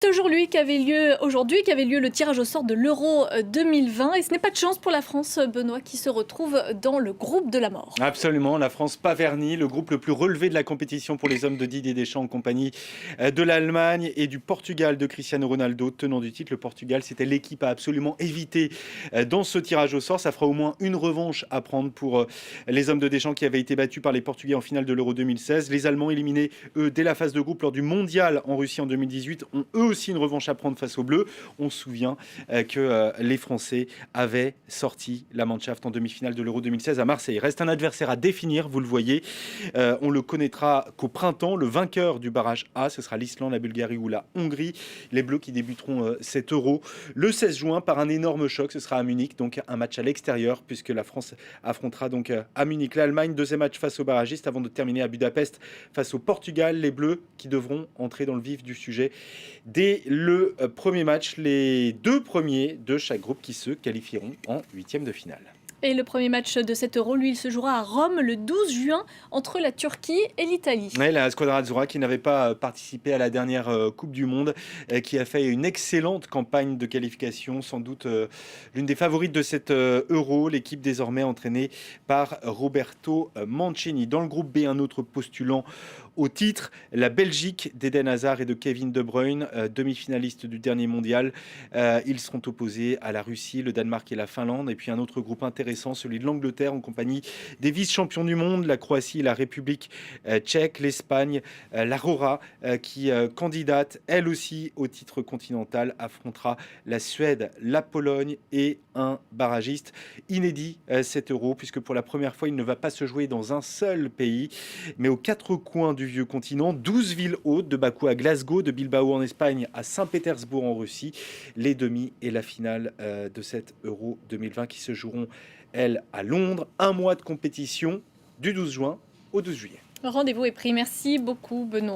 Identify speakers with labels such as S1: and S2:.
S1: aujourd'hui qu'avait lieu le tirage au sort de l'Euro 2020 et ce n'est pas de chance pour la France, Benoît, qui se retrouve dans le groupe de la mort.
S2: Absolument, la France pas vernie, le groupe le plus relevé de la compétition pour les hommes de Didier Deschamps en compagnie de l'Allemagne et du Portugal de Cristiano Ronaldo, tenant du titre. Le Portugal, c'était l'équipe à absolument éviter dans ce tirage au sort. Ça fera au moins une revanche à prendre pour les hommes de Deschamps qui avaient été battus par les Portugais en finale de l'Euro 2016. Les Allemands éliminés, eux, dès la phase de groupe lors du Mondial en Russie en 2018, ont eux aussi une revanche à prendre face aux Bleus. On se souvient que les Français avaient sorti la Mannschaft en demi-finale de l'Euro 2016 à Marseille. Reste un adversaire à définir, vous le voyez. On le connaîtra qu'au printemps. Le vainqueur du barrage A, ce sera l'Islande, la Bulgarie ou la Hongrie. Les Bleus qui débuteront cet Euro le 16 juin par un énorme choc. Ce sera à Munich, donc un match à l'extérieur puisque la France affrontera donc à Munich l'Allemagne. Deuxième match face aux barragistes avant de terminer à Budapest face au Portugal. Les Bleus qui devront entrer dans le vif du sujet dès le premier match. Les deux premiers de chaque groupe qui se qualifieront en huitième de finale.
S1: Et le premier match de cet Euro, lui, il se jouera à Rome le 12 juin entre la Turquie et l'Italie.
S2: Ouais, la Squadra Azzurra qui n'avait pas participé à la dernière Coupe du Monde, qui a fait une excellente campagne de qualification, sans doute l'une des favorites de cet Euro, l'équipe désormais entraînée par Roberto Mancini. Dans le groupe B, un autre postulant au titre, la Belgique d'Eden Hazard et de Kevin De Bruyne, demi-finalistes du dernier mondial. Ils seront opposés à la Russie, le Danemark et la Finlande. Et puis un autre groupe intéressant, celui de l'Angleterre, en compagnie des vice-champions du monde, la Croatie et la République tchèque, l'Espagne, l'Aurora, qui candidate elle aussi au titre continental, affrontera la Suède, la Pologne et un barragiste inédit cet Euro, puisque pour la première fois, il ne va pas se jouer dans un seul pays, mais aux quatre coins du vieux continent, 12 villes hautes, de Bakou à Glasgow, de Bilbao en Espagne à Saint-Pétersbourg en Russie, les demi et la finale de cet Euro 2020 qui se joueront, elles, à Londres. Un mois de compétition du 12 juin au 12 juillet.
S1: Rendez-vous est pris. Merci beaucoup, Benoît.